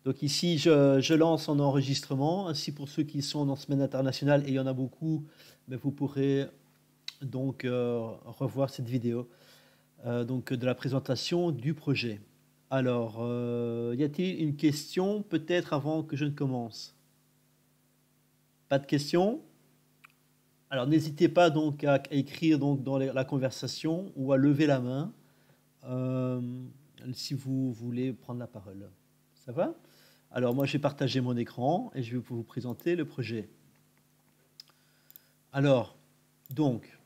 Donc ici, je lance en enregistrement. Ainsi, pour ceux qui sont en semaine internationale, et il y en a beaucoup, mais vous pourrez donc revoir cette vidéo donc, de la présentation du projet. Alors, y a-t-il une question peut-être avant que je ne commence? Pas de questions? Alors n'hésitez pas donc à écrire donc dans la conversation ou à lever la main euh, si vous voulez prendre la parole. Ça va? Alors moi, je vais partager mon écran et je vais vous présenter le projet. Alors, donc,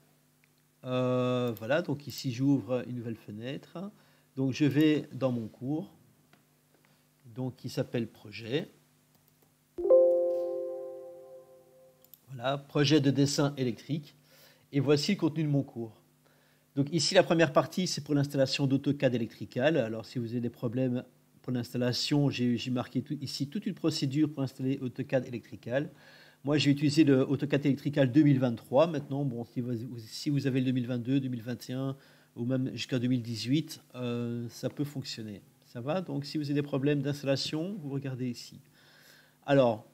voilà, donc ici j'ouvre une nouvelle fenêtre. Donc je vais dans mon cours, donc qui s'appelle projet. Voilà, projet de dessin électrique. Et voici le contenu de mon cours. Donc ici, la première partie, c'est pour l'installation d'AutoCAD Electrical. Alors si vous avez des problèmes pour l'installation, j'ai marqué ici toute une procédure pour installer AutoCAD Electrical. Moi, j'ai utilisé le AutoCAD Electrical 2023. Maintenant, bon, si vous avez le 2022, 2021 ou même jusqu'à 2018, ça peut fonctionner. Ça va? Donc si vous avez des problèmes d'installation, vous regardez ici. Alors,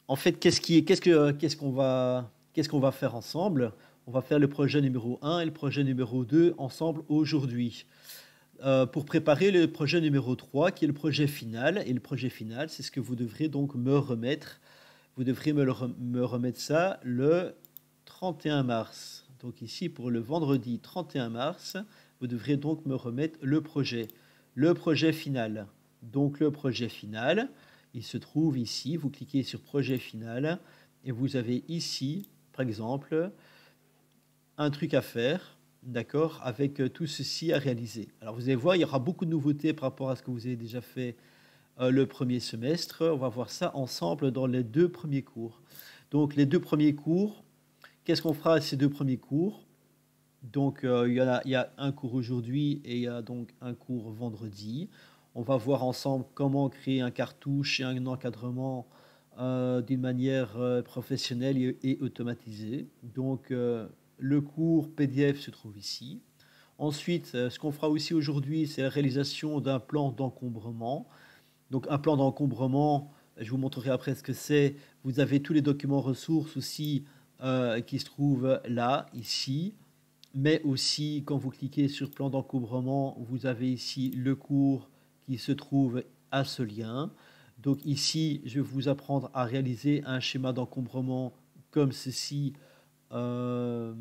en fait, qu'est-ce qu'on va faire ensemble? On va faire le projet numéro 1 et le projet numéro 2 ensemble aujourd'hui. Pour préparer le projet numéro 3, qui est le projet final. Et le projet final, c'est ce que vous devrez donc me remettre. Vous devrez me remettre ça le 31 mars. Donc ici, pour le vendredi 31 mars, vous devrez donc me remettre le projet final. Donc le projet final, il se trouve ici. Vous cliquez sur projet final et vous avez ici, par exemple, un truc à faire, d'accord, avec tout ceci à réaliser. Alors vous allez voir, il y aura beaucoup de nouveautés par rapport à ce que vous avez déjà fait le premier semestre. On va voir ça ensemble dans les 2 premiers cours. Donc les 2 premiers cours, qu'est-ce qu'on fera à ces 2 premiers cours? Donc il y a un cours aujourd'hui et il y a donc un cours vendredi. On va voir ensemble comment créer un cartouche et un encadrement d'une manière professionnelle et automatisée. Donc le cours PDF se trouve ici. Ensuite, ce qu'on fera aussi aujourd'hui, c'est la réalisation d'un plan d'encombrement. Donc un plan d'encombrement, je vous montrerai après ce que c'est. Vous avez tous les documents ressources aussi qui se trouvent là, ici. Mais aussi, quand vous cliquez sur plan d'encombrement, vous avez ici le cours qui se trouve à ce lien. Donc ici, je vais vous apprendre à réaliser un schéma d'encombrement comme ceci, euh,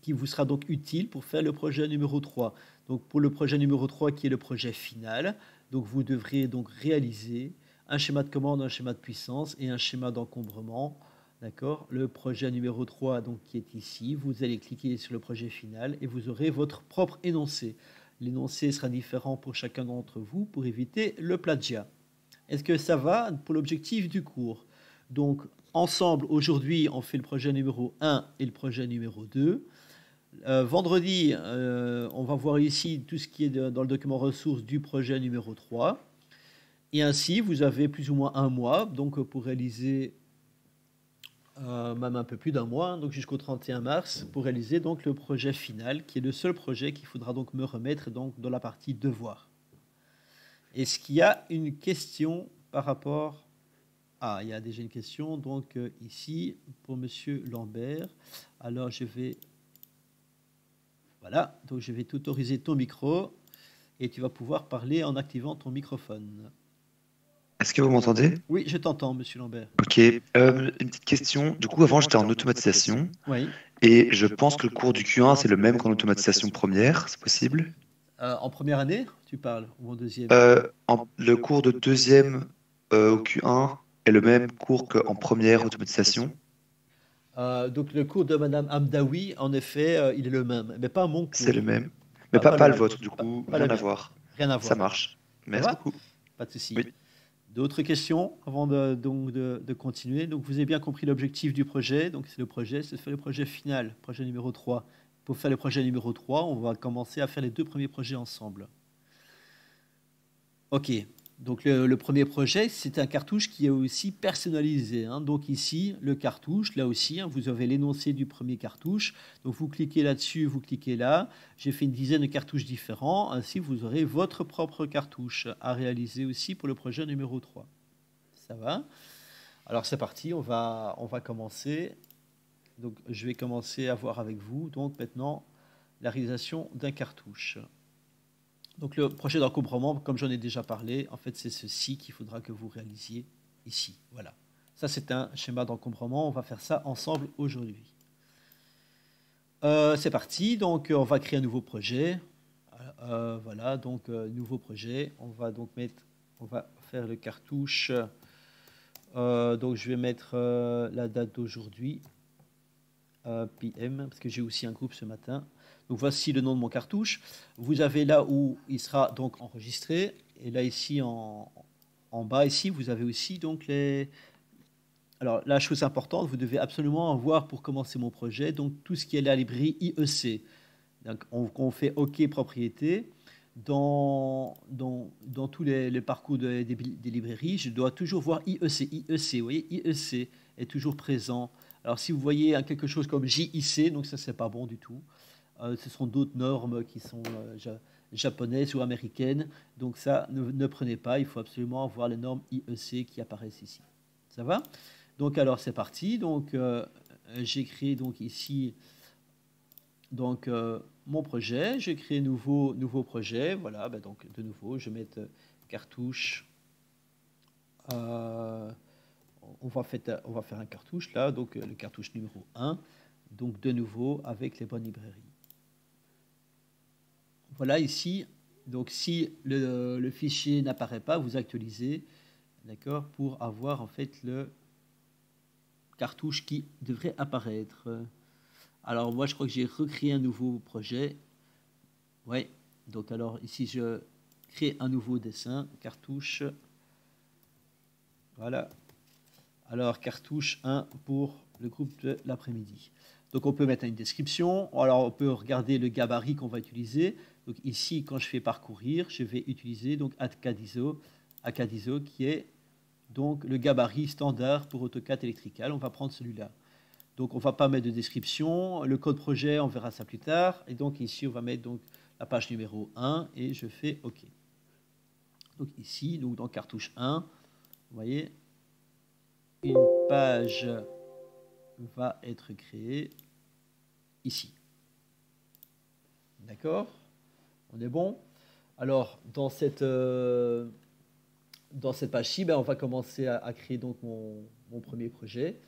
qui vous sera donc utile pour faire le projet numéro 3. Donc pour le projet numéro 3 qui est le projet final, donc vous devrez donc réaliser un schéma de commande, un schéma de puissance et un schéma d'encombrement. D'accord? Le projet numéro 3 donc, qui est ici, vous allez cliquer sur le projet final et vous aurez votre propre énoncé. L'énoncé sera différent pour chacun d'entre vous pour éviter le plagiat. Est-ce que ça va pour l'objectif du cours? Donc, ensemble, aujourd'hui, on fait le projet numéro 1 et le projet numéro 2. Vendredi, on va voir ici tout ce qui est dans le document ressources du projet numéro 3. Et ainsi, vous avez plus ou moins un mois donc, pour réaliser, même un peu plus d'un mois, donc jusqu'au 31 mars, pour réaliser donc, le projet final, qui est le seul projet qu'il faudra donc me remettre donc, dans la partie devoir. Est-ce qu'il y a une question par rapport... Ah, il y a déjà une question, donc ici, pour Monsieur Lambert. Alors, je vais... Voilà, donc je vais t'autoriser ton micro et tu vas pouvoir parler en activant ton microphone. Est-ce que vous m'entendez? Oui, je t'entends, Monsieur Lambert. Ok. Une petite question. Du coup, avant, j'étais en automatisation Oui. et je pense que le cours du Q1, c'est le même qu'en automatisation première. C'est possible? En première année, tu parles, ou en deuxième? Le cours de deuxième au Q1 est le même cours qu'en première automatisation. Donc le cours de Madame Hamdaoui, en effet, il est le même, mais pas mon C'est le cours. même. Mais Pas pas le le vôtre. vôtre, du coup, Pas le rien à mien. voir. Rien à Ça voir. marche. Ça Merci va? beaucoup. Pas de souci. Oui. D'autres questions avant de continuer? Donc vous avez bien compris l'objectif du projet. Donc c'est le projet, c'est de faire le projet final, projet numéro 3. Pour faire le projet numéro 3, on va commencer à faire les 2 premiers projets ensemble. Ok. Donc le premier projet, c'est un cartouche qui est aussi personnalisé, hein. Donc ici, le cartouche, là aussi, hein, vous avez l'énoncé du premier cartouche. Donc vous cliquez là-dessus, vous cliquez là. J'ai fait une dizaine de cartouches différents. Ainsi, vous aurez votre propre cartouche à réaliser aussi pour le projet numéro 3. Ça va? Alors c'est parti, on va commencer. Donc je vais commencer à voir avec vous. Donc maintenant, la réalisation d'un cartouche. Donc le projet d'encombrement, comme j'en ai déjà parlé, en fait c'est ceci qu'il faudra que vous réalisiez ici. Voilà. Ça c'est un schéma d'encombrement, on va faire ça ensemble aujourd'hui. C'est parti, donc on va créer un nouveau projet. Voilà, donc nouveau projet. On va donc on va faire le cartouche. Donc je vais mettre la date d'aujourd'hui, PM, parce que j'ai aussi un groupe ce matin. Donc voici le nom de mon cartouche. Vous avez là où il sera donc enregistré. Et là ici en bas ici, vous avez aussi donc les... Alors la chose importante, vous devez absolument avoir pour commencer mon projet, donc tout ce qui est la librairie IEC. Donc on fait OK propriété. Dans tous les parcours des librairies, je dois toujours voir IEC. IEC, vous voyez, IEC est toujours présent. Alors si vous voyez quelque chose comme JIC, donc ça c'est pas bon du tout. Ce sont d'autres normes qui sont japonaises ou américaines. Donc ça, ne prenez pas. Il faut absolument avoir les normes IEC qui apparaissent ici. Ça va? Donc alors c'est parti. Donc j'ai créé donc ici donc mon projet. J'ai créé nouveau projet. Voilà. Ben, donc de nouveau, je vais mettre cartouche. On va faire un cartouche là. Donc le cartouche numéro 1. Donc de nouveau avec les bonnes librairies. Voilà ici, donc si le fichier n'apparaît pas, vous actualisez, d'accord, pour avoir en fait le cartouche qui devrait apparaître. Alors moi je crois que j'ai recréé un nouveau projet. Ouais, donc alors ici je crée un nouveau dessin, cartouche. Voilà. Alors cartouche 1 pour le groupe de l'après-midi. Donc on peut mettre une description. Alors on peut regarder le gabarit qu'on va utiliser. Donc ici, quand je fais parcourir, je vais utiliser donc Acadiso qui est donc le gabarit standard pour AutoCAD Electrical. On va prendre celui-là. Donc on ne va pas mettre de description. Le code projet, on verra ça plus tard. Et donc ici, on va mettre donc la page numéro 1 et je fais OK. Donc ici, donc dans cartouche 1, vous voyez, une page va être créée ici. D'accord? On est bon? Alors, dans cette page-ci, ben, on va commencer à créer donc mon premier projet.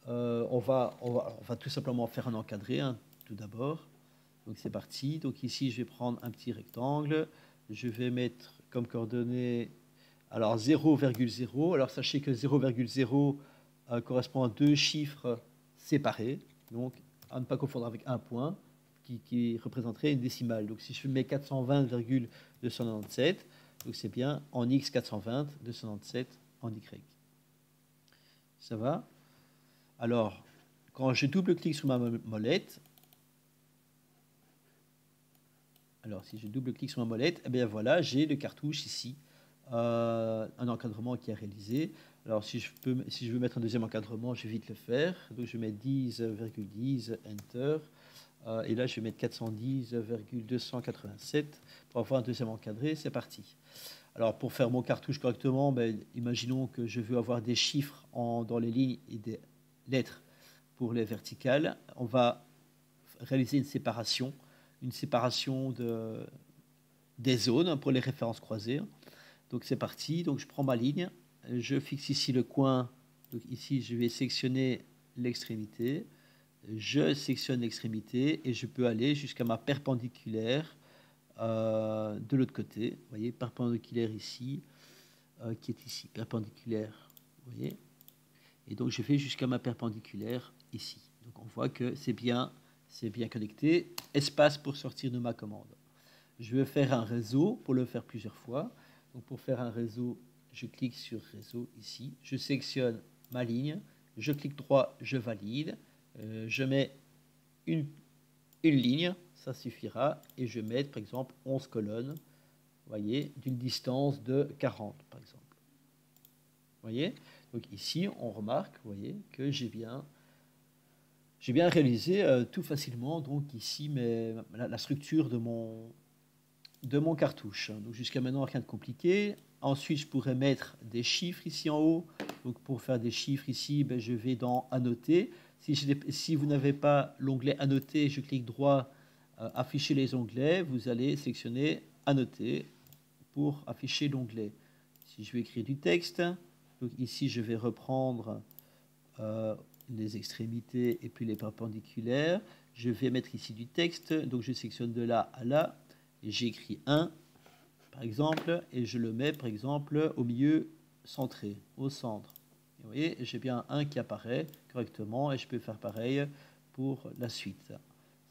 On va tout simplement faire un encadré, hein, tout d'abord. Donc c'est parti. Donc ici, je vais prendre un petit rectangle. Je vais mettre comme coordonnée alors 0,0. Alors sachez que 0,0 correspond à deux chiffres séparés. Donc à ne pas confondre avec un point qui représenterait une décimale. Donc si je mets 420,297, donc c'est bien en x 420,297 en y. Ça va? Alors, quand je double-clique sur ma molette, alors si je double-clique sur ma molette, eh bien voilà, j'ai le cartouche ici, un encadrement qui est réalisé. Alors si je veux mettre un deuxième encadrement, je vais vite le faire. Donc je vais mettre 10,10, Enter. Et là, je vais mettre 410,287 pour avoir un deuxième encadré. C'est parti. Alors, pour faire mon cartouche correctement, ben, imaginons que je veux avoir des chiffres dans les lignes et des lettres pour les verticales. On va réaliser une séparation des zones pour les références croisées. Donc, c'est parti. Donc, je prends ma ligne. Je fixe ici le coin. Donc, ici, je vais sélectionner l'extrémité. Je sélectionne l'extrémité et je peux aller jusqu'à ma perpendiculaire de l'autre côté. Vous voyez, perpendiculaire ici, qui est ici, perpendiculaire. Vous voyez. Et donc, je fais jusqu'à ma perpendiculaire ici. Donc, on voit que c'est bien connecté. Espace pour sortir de ma commande. Je vais faire un réseau pour le faire plusieurs fois. Donc, pour faire un réseau, je clique sur réseau ici. Je sélectionne ma ligne. Je clique droit, je valide. Je mets une ligne, ça suffira, et je mets par exemple 11 colonnes. voyez, d'une distance de 40, par exemple. Vous voyez? Donc ici, on remarque, vous voyez, que j'ai bien réalisé tout facilement, donc ici, la structure de mon cartouche. Donc jusqu'à maintenant, rien de compliqué. Ensuite, je pourrais mettre des chiffres ici en haut. Donc pour faire des chiffres ici, je vais dans Annoter. Si vous n'avez pas l'onglet Annoter, je clique droit, Afficher les onglets. Vous allez sélectionner Annoter pour afficher l'onglet. Si je vais écrire du texte, donc ici, je vais reprendre les extrémités et puis les perpendiculaires. Je vais mettre ici du texte. Donc je sélectionne de là à là. Et j'écris 1, par exemple, et je le mets, par exemple, au milieu centré, au centre. Et vous voyez, j'ai bien un qui apparaît correctement, et je peux faire pareil pour la suite.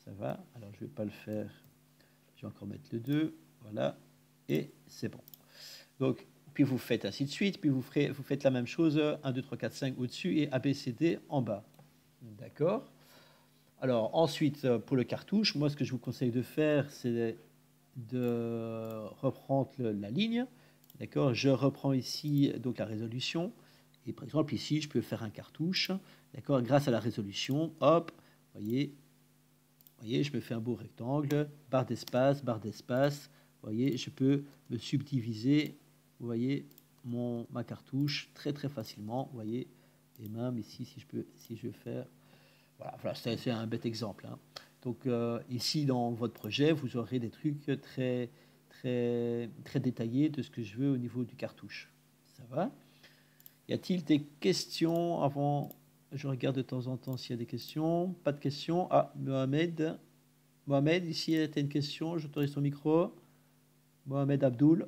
Ça va? Alors, je ne vais pas le faire. Je vais encore mettre le 2. Voilà. Et c'est bon. Donc, puis vous faites ainsi de suite, puis vous faites la même chose, 1, 2, 3, 4, 5 au-dessus et ABCD en bas. D'accord? Alors, ensuite, pour le cartouche, moi, ce que je vous conseille de faire, c'est de reprendre la ligne. D'accord? Je reprends ici donc la résolution. Et par exemple, ici, je peux faire un cartouche. D'accord? Grâce à la résolution, hop, voyez, je me fais un beau rectangle, barre d'espace, barre d'espace. Voyez, je peux me subdiviser, vous voyez, ma cartouche très très facilement. Vous voyez, et même ici, si je veux faire, voilà, c'est un bête exemple. Hein. Donc ici, dans votre projet, vous aurez des trucs très, très, très détaillés de ce que je veux au niveau du cartouche. Ça va? Y a-t-il des questions avant? Je regarde de temps en temps s'il y a des questions. Pas de questions. Ah, Mohamed. Mohamed, ici, tu as une question. J'autorise ton micro. Mohamed Abdoul.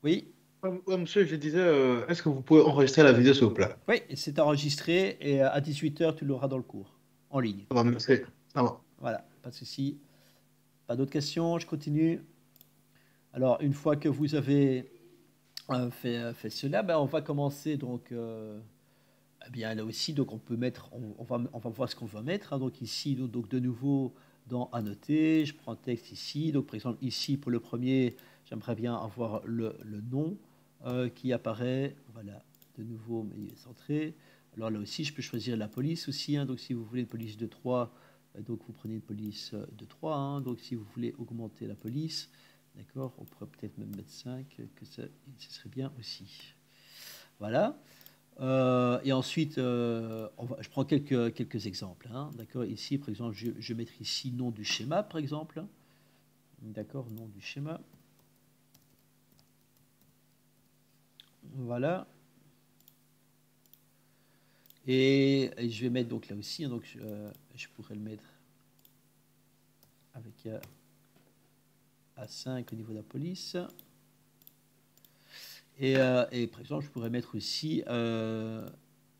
Oui? Ouais, monsieur, je disais, est-ce que vous pouvez enregistrer la vidéo, s'il vous plaît? Oui, c'est enregistré et à 18h, tu l'auras dans le cours, en ligne. Ça va, merci. Ça va. Voilà, pas de souci. Pas d'autres questions, je continue. Alors, une fois que vous avez fait cela, on va commencer donc, eh bien là aussi, donc on peut mettre, on va voir ce qu'on va mettre. Hein. Donc ici, donc de nouveau dans Annoter, je prends texte ici. Donc par exemple ici pour le premier, j'aimerais bien avoir le nom qui apparaît. Voilà, de nouveau mais centré. Alors là aussi, je peux choisir la police aussi. Hein. Donc si vous voulez une police de 3, donc vous prenez une police de 3. Hein. Donc si vous voulez augmenter la police, d'accord, on pourrait peut-être même mettre 5, que ce serait bien aussi. Voilà. Et ensuite, je prends quelques exemples. Hein, d'accord. Ici, par exemple, je vais mettre ici nom du schéma, par exemple. D'accord, nom du schéma. Voilà. Et je vais mettre donc là aussi. Hein, donc, je pourrais le mettre avec A5 au niveau de la police. Et par exemple, je pourrais mettre aussi le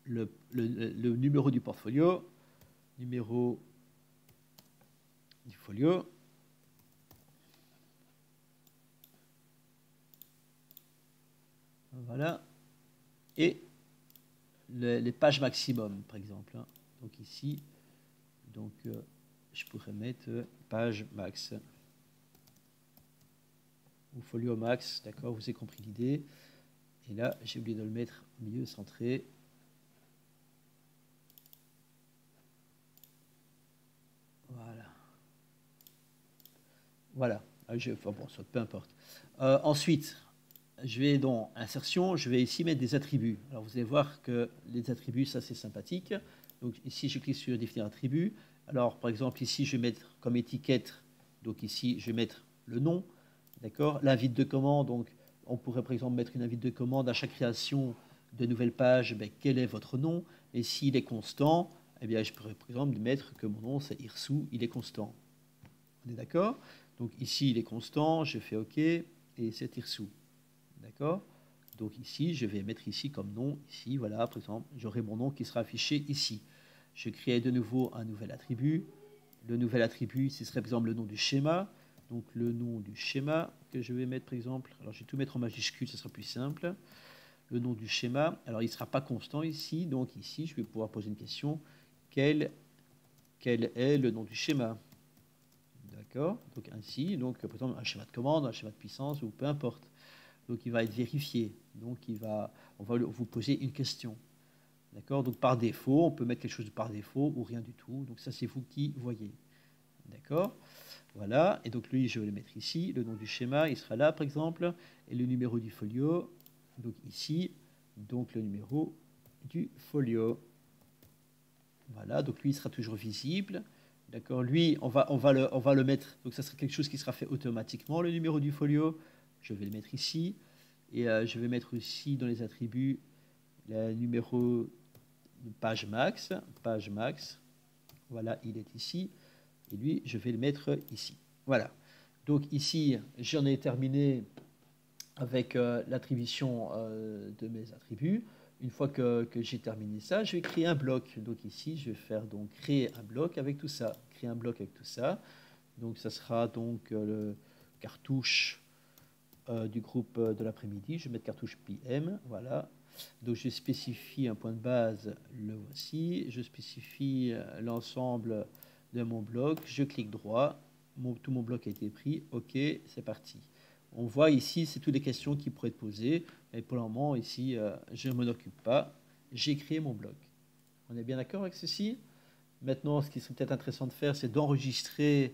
numéro du portfolio, numéro du folio. Voilà. Et les pages maximum, par exemple. Hein. Donc ici, donc, je pourrais mettre page max. Ou folio max, d'accord, vous avez compris l'idée. Et là, j'ai oublié de le mettre au milieu centré. Voilà. Voilà. Enfin bon, ça, peu importe. Ensuite, je vais dans insertion, je vais ici mettre des attributs. Alors vous allez voir que les attributs, ça c'est sympathique. Donc ici, je clique sur définir attribut. Alors par exemple, ici, je vais mettre comme étiquette, donc ici, je vais mettre le nom, d'accord. L'invite de commande, donc on pourrait par exemple mettre une invite de commande à chaque création de nouvelles pages, quel est votre nom. Et s'il est constant, eh bien, je pourrais par exemple mettre que mon nom c'est Irsou, il est constant. On est d'accord? Donc ici, il est constant, je fais OK, et c'est Irsou. D'accord? Donc ici, je vais mettre ici comme nom, ici, voilà, par exemple, j'aurai mon nom qui sera affiché ici. Je crée de nouveau un nouvel attribut. Le nouvel attribut, ce serait par exemple le nom du schéma. Donc le nom du schéma que je vais mettre par exemple, alors je vais tout mettre en majuscule, ce sera plus simple. Le nom du schéma, alors il ne sera pas constant ici, donc ici je vais pouvoir poser une question. Quel est le nom du schéma? D'accord? Donc ainsi, donc par exemple un schéma de commande, un schéma de puissance ou peu importe. Donc il va être vérifié. Donc on va vous poser une question. D'accord? Donc par défaut, on peut mettre quelque chose par défaut ou rien du tout. Donc ça c'est vous qui voyez. D'accord? Voilà. Et donc lui, je vais le mettre ici. Le nom du schéma, il sera là par exemple. Et le numéro du folio, donc ici. Donc le numéro du folio. Voilà. Donc lui, il sera toujours visible. D'accord? Lui, on va le mettre. Donc ça sera quelque chose qui sera fait automatiquement. Le numéro du folio, je vais le mettre ici. Et je vais mettre aussi dans les attributs le numéro de page max. Page max. Voilà, il est ici. Et lui, je vais le mettre ici. Voilà. Donc ici, j'en ai terminé avec l'attribution de mes attributs. Une fois que j'ai terminé ça, je vais créer un bloc. Donc ici, je vais faire donc créer un bloc avec tout ça. Créer un bloc avec tout ça. Donc ça sera donc le cartouche du groupe de l'après-midi. Je vais mettre cartouche PM. Voilà. Donc je spécifie un point de base, le voici. Je spécifie l'ensemble de mon bloc. Je clique droit. Tout mon bloc a été pris. OK, c'est parti. On voit ici, c'est toutes les questions qui pourraient être posées. Mais pour le moment, ici, je ne m'en occupe pas. J'ai créé mon bloc. On est bien d'accord avec ceci? Maintenant, ce qui serait peut-être intéressant de faire, c'est d'enregistrer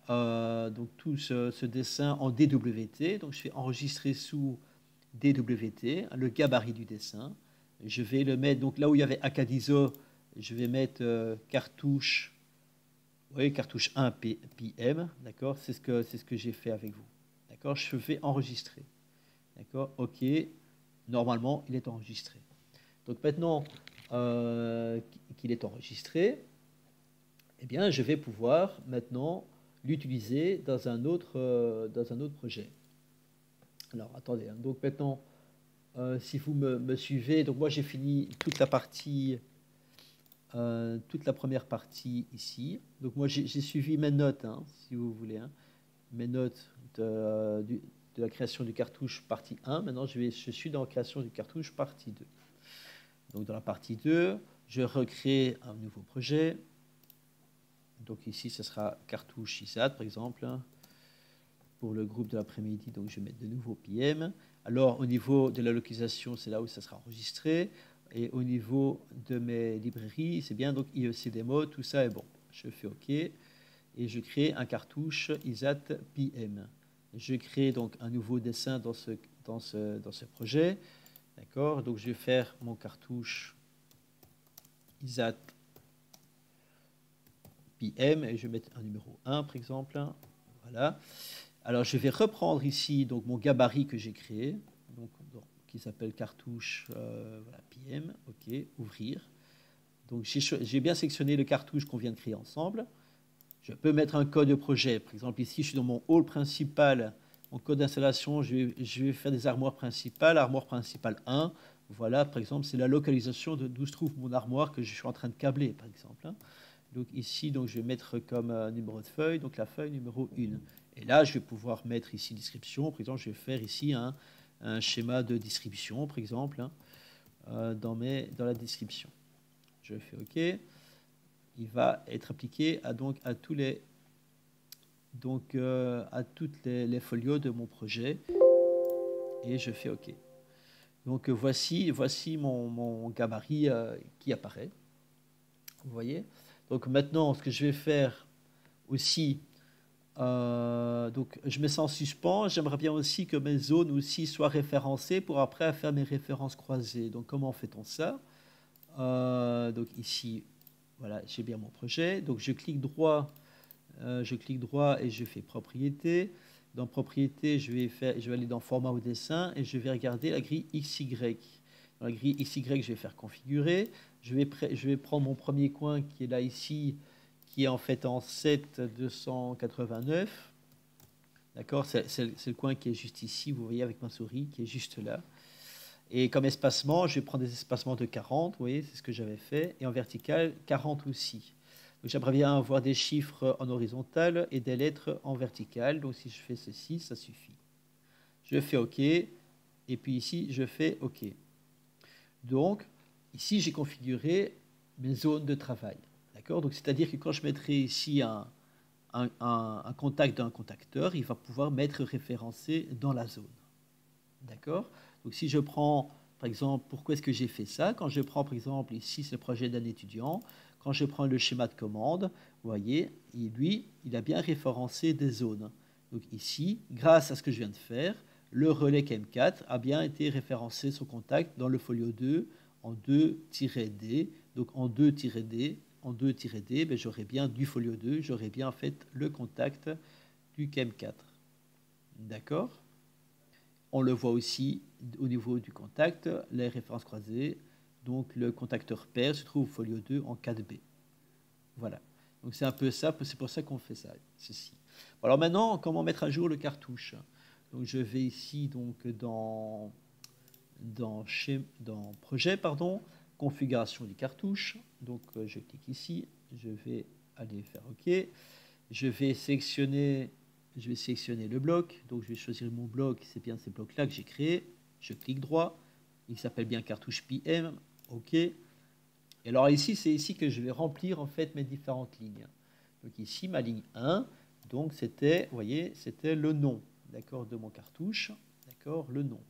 donc tout ce dessin en DWT. Donc je vais enregistrer sous DWT, le gabarit du dessin. Je vais le mettre, donc là où il y avait Acadiso, je vais mettre cartouche, oui, cartouche 1 PM, d'accord? C'est ce que j'ai fait avec vous. D'accord? Je vais enregistrer. D'accord? OK. Normalement, il est enregistré. Donc maintenant qu'il est enregistré, eh bien, je vais pouvoir maintenant l'utiliser dans un autre projet. Alors, attendez. Hein. Donc maintenant, si vous me suivez, donc moi j'ai fini toute la partie, toute la première partie ici. Donc moi j'ai suivi mes notes, hein, si vous voulez, hein, mes notes de la création du cartouche partie 1. Maintenant je suis dans la création du cartouche partie 2. Donc dans la partie 2, je recrée un nouveau projet. Donc ici ce sera cartouche ISAT par exemple. Hein, pour le groupe de l'après-midi, donc je vais mettre de nouveau PM. Alors au niveau de la localisation, c'est là où ça sera enregistré. Et au niveau de mes librairies, c'est bien, donc IEC démo, tout ça est bon. Je fais OK. Et je crée un cartouche ISAT PM. Je crée donc un nouveau dessin dans ce projet. D'accord? Donc je vais faire mon cartouche ISAT PM et je vais mettre un numéro 1 par exemple. Voilà. Alors je vais reprendre ici donc mon gabarit que j'ai créé, donc, qui s'appelle cartouche voilà, PM, OK, ouvrir. Donc j'ai bien sélectionné le cartouche qu'on vient de créer ensemble. Je peux mettre un code de projet. Par exemple ici je suis dans mon hall principal, mon code d'installation, je vais faire des armoires principales, armoire principale 1. Voilà, par exemple, c'est la localisation d'où se trouve mon armoire que je suis en train de câbler, par exemple. Hein. Donc ici, donc, je vais mettre comme numéro de feuille, donc la feuille numéro 1. Et là, je vais pouvoir mettre ici description. Par exemple, je vais faire ici un schéma de distribution, par exemple, hein, dans la description. Je fais OK. Il va être appliqué à tous les à toutes les folios de mon projet. Et je fais OK. Donc voici mon gabarit qui apparaît. Vous voyez? Donc maintenant, ce que je vais faire aussi, donc je mets ça en suspens. J'aimerais bien aussi que mes zones aussi soient référencées pour après faire mes références croisées. Donc comment fait-on ça? Donc ici, voilà, j'ai bien mon projet. Donc je clique droit et je fais propriété. Dans propriété, je vais aller dans format au dessin et je vais regarder la grille XY. Dans la grille XY, je vais faire configurer. Je vais prendre mon premier coin qui est là ici, qui est en fait en 7,289. D'accord, c'est le coin qui est juste ici, vous voyez avec ma souris, qui est juste là. Et comme espacement, je vais prendre des espacements de 40, vous voyez, c'est ce que j'avais fait. Et en vertical, 40 aussi. J'aimerais bien avoir des chiffres en horizontal et des lettres en vertical. Donc si je fais ceci, ça suffit. Je fais OK. Et puis ici, je fais OK. Donc, ici, j'ai configuré mes zones de travail. D'accord? Donc, c'est-à-dire que quand je mettrai ici un un contact d'un contacteur, il va pouvoir m'être référencé dans la zone. D'accord? Donc si je prends, par exemple, pourquoi est-ce que j'ai fait ça? Quand je prends, par exemple, ici, c'est le projet d'un étudiant, quand je prends le schéma de commande, vous voyez, lui, il a bien référencé des zones. Donc ici, grâce à ce que je viens de faire, le relais KM4 a bien été référencé son contact dans le folio 2 en 2-D. Donc en 2-D, ben, j'aurai bien du folio 2, j'aurai bien en fait le contact du KM4. D'accord? On le voit aussi au niveau du contact, les références croisées. Donc le contacteur pair se trouve au folio 2 en 4B. Voilà. Donc c'est un peu ça, c'est pour ça qu'on fait ça, ceci. Bon, alors maintenant, comment mettre à jour le cartouche? Donc je vais ici donc dans projet, pardon, configuration du cartouche. Donc je clique ici, je vais aller faire OK. Je vais sélectionner le bloc. Donc je vais choisir mon bloc, c'est bien ces blocs-là que j'ai créés. Je clique droit, il s'appelle bien cartouche PM, OK. Et alors ici, c'est ici que je vais remplir en fait mes différentes lignes. Donc ici, ma ligne 1, donc c'était, vous voyez, c'était le nom, d'accord, de mon cartouche, d'accord, le nom.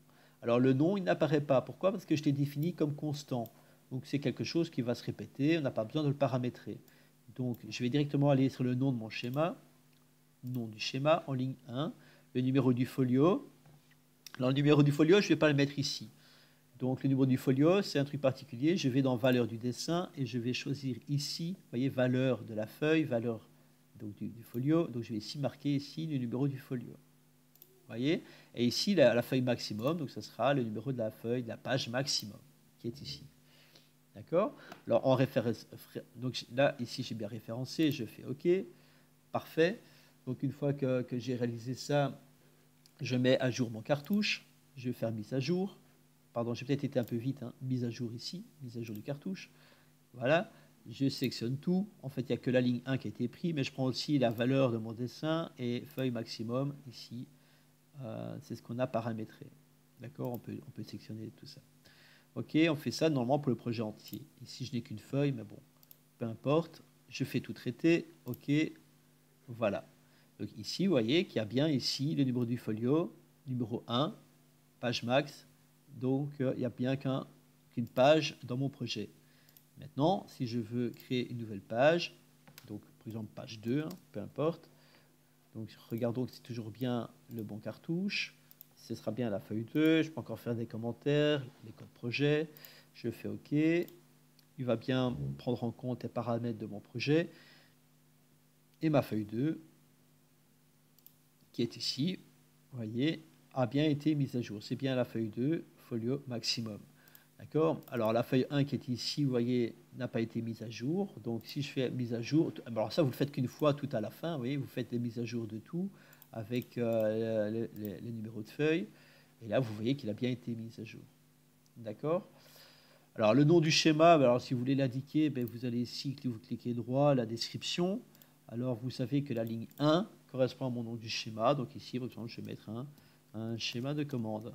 Alors le nom, il n'apparaît pas. Pourquoi? Parce que je l'ai défini comme constant. Donc c'est quelque chose qui va se répéter, on n'a pas besoin de le paramétrer. Donc je vais directement aller sur le nom de mon schéma, nom du schéma en ligne 1, le numéro du folio. Alors le numéro du folio, je ne vais pas le mettre ici. Donc le numéro du folio, c'est un truc particulier. Je vais dans valeur du dessin et je vais choisir ici, vous voyez, valeur de la feuille, valeur donc, du folio. Donc je vais ici marquer ici le numéro du folio. Vous voyez? Et ici, la feuille maximum, donc ce sera le numéro de la feuille, de la page maximum, qui est ici. D'accord? Alors en référence, donc là, ici, j'ai bien référencé, je fais OK. Parfait. Donc une fois que j'ai réalisé ça, je mets à jour mon cartouche. Je vais faire mise à jour. Pardon, j'ai peut-être été un peu vite. Hein. Mise à jour ici, mise à jour du cartouche. Voilà. Je sélectionne tout. En fait, il n'y a que la ligne 1 qui a été prise, mais je prends aussi la valeur de mon dessin et feuille maximum ici. C'est ce qu'on a paramétré. D'accord, on peut sélectionner tout ça. Ok, on fait ça normalement pour le projet entier. Ici, je n'ai qu'une feuille, mais bon, peu importe. Je fais tout traiter. Ok, voilà. Donc ici, vous voyez qu'il y a bien ici le numéro du folio, numéro 1, page max. Donc, il n'y a bien qu'une page dans mon projet. Maintenant, si je veux créer une nouvelle page, donc par exemple page 2, hein, peu importe. Donc, regardons que c'est toujours bien le bon cartouche. Ce sera bien la feuille 2. Je peux encore faire des commentaires, les codes projet. Je fais OK. Il va bien prendre en compte les paramètres de mon projet. Et ma feuille 2, qui est ici, vous voyez, a bien été mise à jour. C'est bien la feuille 2, folio maximum. D'accord? Alors la feuille 1 qui est ici, vous voyez, n'a pas été mise à jour. Donc si je fais mise à jour, alors ça vous le faites qu'une fois tout à la fin, vous voyez, vous faites des mises à jour de tout avec les numéros de feuilles. Et là, vous voyez qu'il a bien été mis à jour. D'accord? Alors le nom du schéma, alors si vous voulez l'indiquer, ben, vous allez ici, vous cliquez droit, la description. Alors vous savez que la ligne 1 correspond à mon nom du schéma. Donc ici, par exemple, je vais mettre un schéma de commande.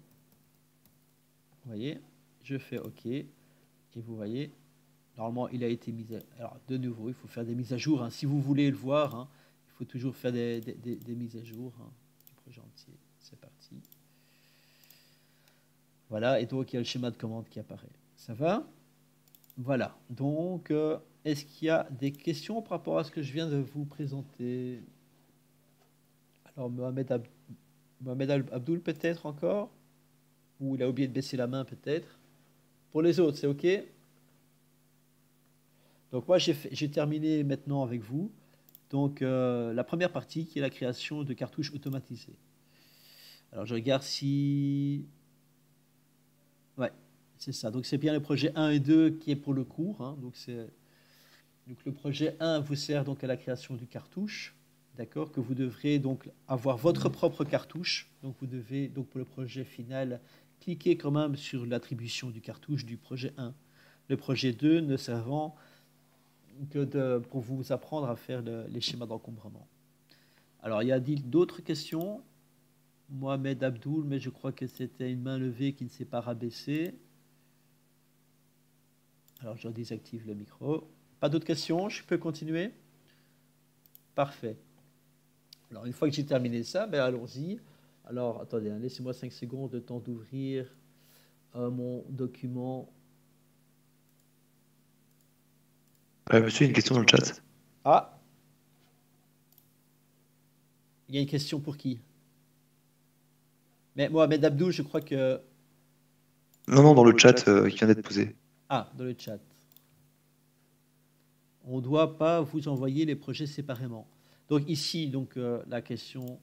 Vous voyez? Je fais OK. Et vous voyez, normalement, il a été mis à... Alors, de nouveau, il faut faire des mises à jour. Hein. Si vous voulez le voir, hein, il faut toujours faire des mises à jour hein, du projet entier. C'est parti. Voilà, et donc, il y a le schéma de commande qui apparaît. Ça va? Voilà. Donc, est-ce qu'il y a des questions par rapport à ce que je viens de vous présenter? Alors, Mohamed Abdoul, peut-être encore? Ou il a oublié de baisser la main, peut-être? Pour les autres, c'est OK? Donc moi, j'ai terminé maintenant avec vous. Donc la première partie qui est la création de cartouches automatisées. Alors je regarde si... Ouais, c'est ça. Donc c'est bien le projet 1 et 2 qui est pour le cours. Hein. Donc le projet 1 vous sert donc à la création du cartouche. D'accord, que vous devrez donc avoir votre propre cartouche. Donc vous devez, donc pour le projet final, cliquer quand même sur l'attribution du cartouche du projet 1. Le projet 2 ne servant pour vous apprendre à faire les schémas d'encombrement. Alors, il y a d'autres questions. Mohamed Abdoul, mais je crois que c'était une main levée qui ne s'est pas rabaissée. Alors, je désactive le micro. Pas d'autres questions? Je peux continuer? Parfait. Alors, une fois que j'ai terminé ça, ben, allons-y. Alors, attendez, hein, laissez-moi 5 secondes de temps d'ouvrir mon document. Monsieur, il y a une question dans le chat. Ah, il y a une question pour qui? Mais Mohamed Abdou, je crois que... Non, non, dans le chat qui vient d'être posé. Ah, dans le chat. On ne doit pas vous envoyer les projets séparément. Donc ici, la question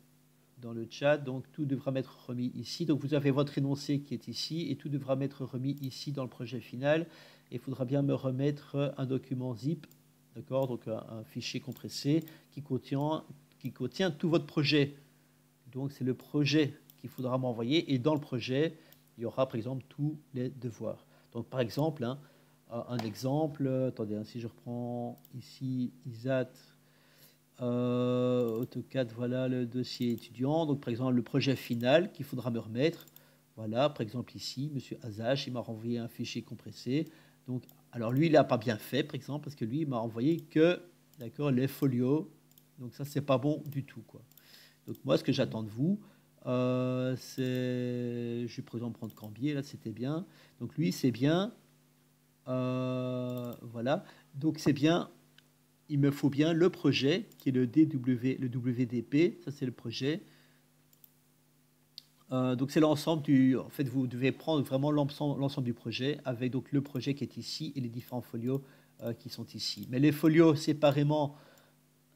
dans le chat, donc tout devra m'être remis ici. Donc vous avez votre énoncé qui est ici et tout devra m'être remis ici dans le projet final. Et il faudra bien me remettre un document zip, d'accord, donc un fichier compressé qui contient tout votre projet. Donc c'est le projet qu'il faudra m'envoyer et dans le projet, il y aura par exemple tous les devoirs. Donc par exemple, hein, un exemple, attendez, hein, si je reprends ici ISAT, AutoCAD, voilà le dossier étudiant. Donc par exemple, le projet final qu'il faudra me remettre. Voilà, par exemple ici, Monsieur Azache, il m'a renvoyé un fichier compressé. Donc, alors lui, il n'a pas bien fait, par exemple, parce que lui, il m'a envoyé que, d'accord, les folios. Donc ça, c'est pas bon du tout, quoi. Donc moi, ce que j'attends de vous, c'est, je vais par exemple prendre Cambier, là, c'était bien. Donc lui, c'est bien, voilà. Donc c'est bien, il me faut bien le projet qui est le le WDP, ça c'est le projet. Donc c'est l'ensemble du, en fait, vous devez prendre vraiment l'ensemble du projet avec donc le projet qui est ici et les différents folios qui sont ici. Mais les folios séparément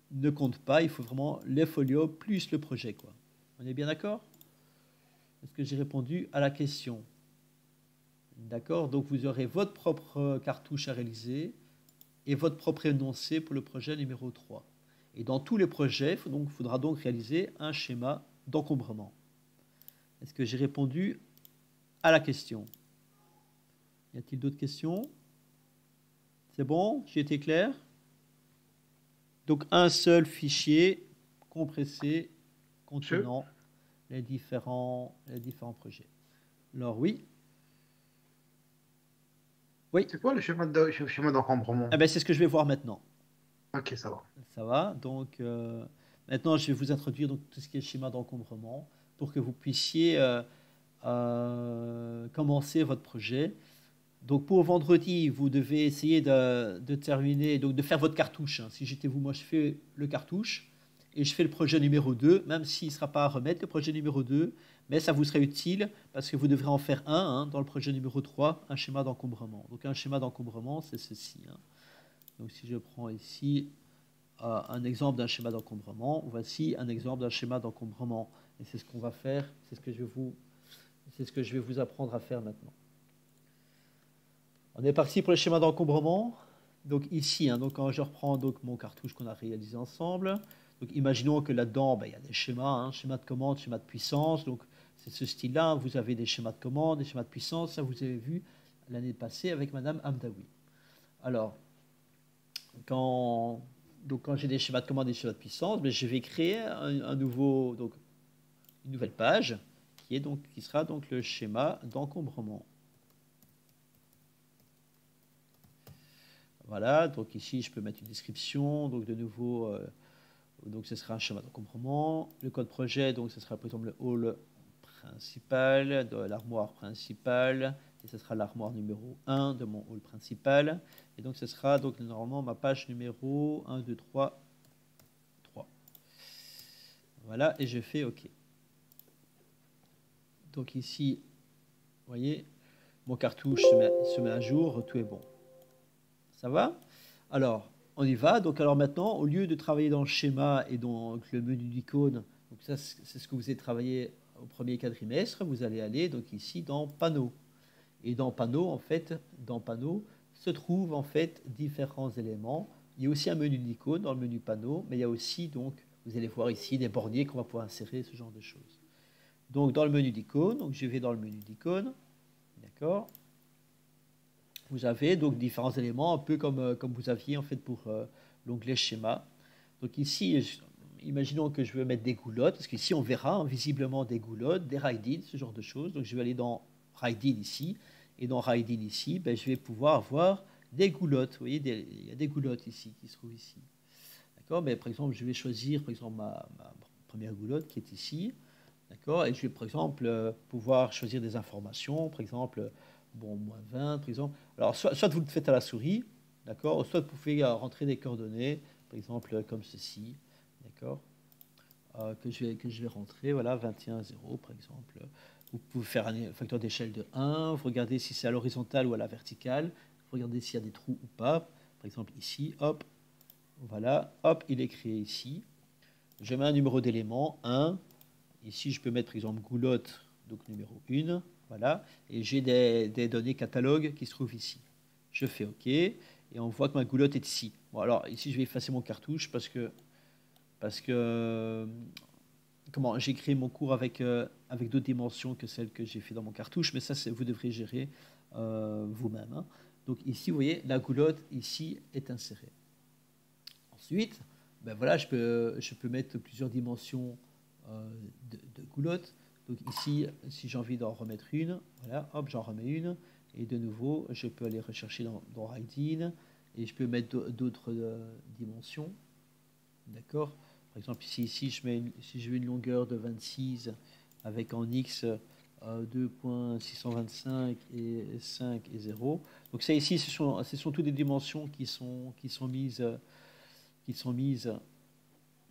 ne comptent pas, il faut vraiment les folios plus le projet, quoi. On est bien d'accord? Est-ce que j'ai répondu à la question? D'accord, donc vous aurez votre propre cartouche à réaliser et votre propre énoncé pour le projet numéro 3. Et dans tous les projets, il faudra donc réaliser un schéma d'encombrement. Est-ce que j'ai répondu à la question? Y a-t-il d'autres questions? C'est bon? J'ai été clair? Donc un seul fichier compressé contenant les différents projets. Alors oui. Oui. C'est quoi le schéma d'encombrement? Ah ben, c'est ce que je vais voir maintenant. Ok, ça va. Ça va. Donc maintenant, je vais vous introduire donc, tout ce qui est schéma d'encombrement pour que vous puissiez commencer votre projet. Donc pour vendredi, vous devez essayer de terminer, donc de faire votre cartouche, hein. Si j'étais vous, moi je fais le cartouche et je fais le projet numéro 2, même s'il ne sera pas à remettre le projet numéro 2, mais ça vous serait utile parce que vous devrez en faire un, hein, dans le projet numéro 3, un schéma d'encombrement. Donc un schéma d'encombrement, c'est ceci, hein. Donc si je prends ici un exemple d'un schéma d'encombrement, voici un exemple d'un schéma d'encombrement. Et c'est ce qu'on va faire, c'est ce que je vais vous apprendre à faire maintenant. On est parti pour le schéma d'encombrement. Donc ici, hein, donc quand je reprends donc mon cartouche qu'on a réalisé ensemble, donc imaginons que là-dedans, il y a des schémas, hein, schéma de commande, schéma de puissance. Donc c'est ce style-là. Vous avez des schémas de commande, des schémas de puissance. Ça, vous avez vu l'année passée avec Madame Hamdaoui. Alors, quand j'ai des schémas de commande et des schémas de puissance, je vais créer une nouvelle page qui sera donc le schéma d'encombrement. Voilà, donc ici je peux mettre une description, donc de nouveau, donc ce sera un schéma d'encombrement. Le code projet, donc ce sera par exemple le hall principal, de l'armoire principale, et ce sera l'armoire numéro 1 de mon hall principal. Et donc ce sera donc normalement ma page numéro 1, 2, 3, 3. Voilà, et je fais OK. Donc ici, vous voyez, mon cartouche se met à jour, tout est bon. Ça va? Alors, on y va. Donc, alors maintenant, au lieu de travailler dans le schéma et dans le menu d'icône, donc ça, c'est ce que vous avez travaillé au premier quadrimestre, vous allez aller donc ici dans Panneaux. Et dans Panneaux, en fait, dans Panneaux se trouvent en fait différents éléments. Il y a aussi un menu d'icône dans le menu Panneaux, mais il y a aussi donc, vous allez voir ici des borniers qu'on va pouvoir insérer, ce genre de choses. Donc, dans le menu d'icône, donc je vais dans le menu d'icône, d'accord? Vous avez donc différents éléments, un peu comme vous aviez en fait pour l'onglet schéma. Donc ici, imaginons que je veux mettre des goulottes, parce qu'ici on verra hein, visiblement des goulottes, des raidines, ce genre de choses. Donc je vais aller dans raidines ici, et dans raidines ici, je vais pouvoir avoir des goulottes. Vous voyez, il y a des goulottes ici qui se trouvent ici. D'accord? Mais par exemple, je vais choisir par exemple première goulotte qui est ici. D'accord. Et je vais, par exemple, pouvoir choisir des informations. Par exemple, bon, moins 20, par exemple. Alors, soit vous le faites à la souris, d'accord, soit vous pouvez rentrer des coordonnées, par exemple, comme ceci, d'accord, que je vais rentrer, voilà, 21, 0, par exemple. Vous pouvez faire un facteur d'échelle de 1, vous regardez si c'est à l'horizontale ou à la verticale, vous regardez s'il y a des trous ou pas. Par exemple, ici, hop, voilà, hop, il est créé ici. Je mets un numéro d'élément, 1. Ici, je peux mettre, par exemple, goulotte, donc numéro 1, voilà, et j'ai des données catalogue qui se trouvent ici. Je fais OK, et on voit que ma goulotte est ici. Bon, alors, ici, je vais effacer mon cartouche parce que comment, j'ai créé mon cours avec d'autres dimensions que celles que j'ai fait dans mon cartouche, mais ça, vous devrez gérer vous-même. Hein. Donc ici, vous voyez, la goulotte, ici, est insérée. Ensuite, ben voilà, je peux mettre plusieurs dimensions de goulotte. Donc ici, si j'ai envie d'en remettre une, voilà, hop, j'en remets une. Et de nouveau, je peux aller rechercher dans Write-in et je peux mettre d'autres dimensions. D'accord. Par exemple, ici si je veux une longueur de 26 avec en X 2.625 et 5 et 0. Donc ça ici, ce sont toutes des dimensions qui sont mises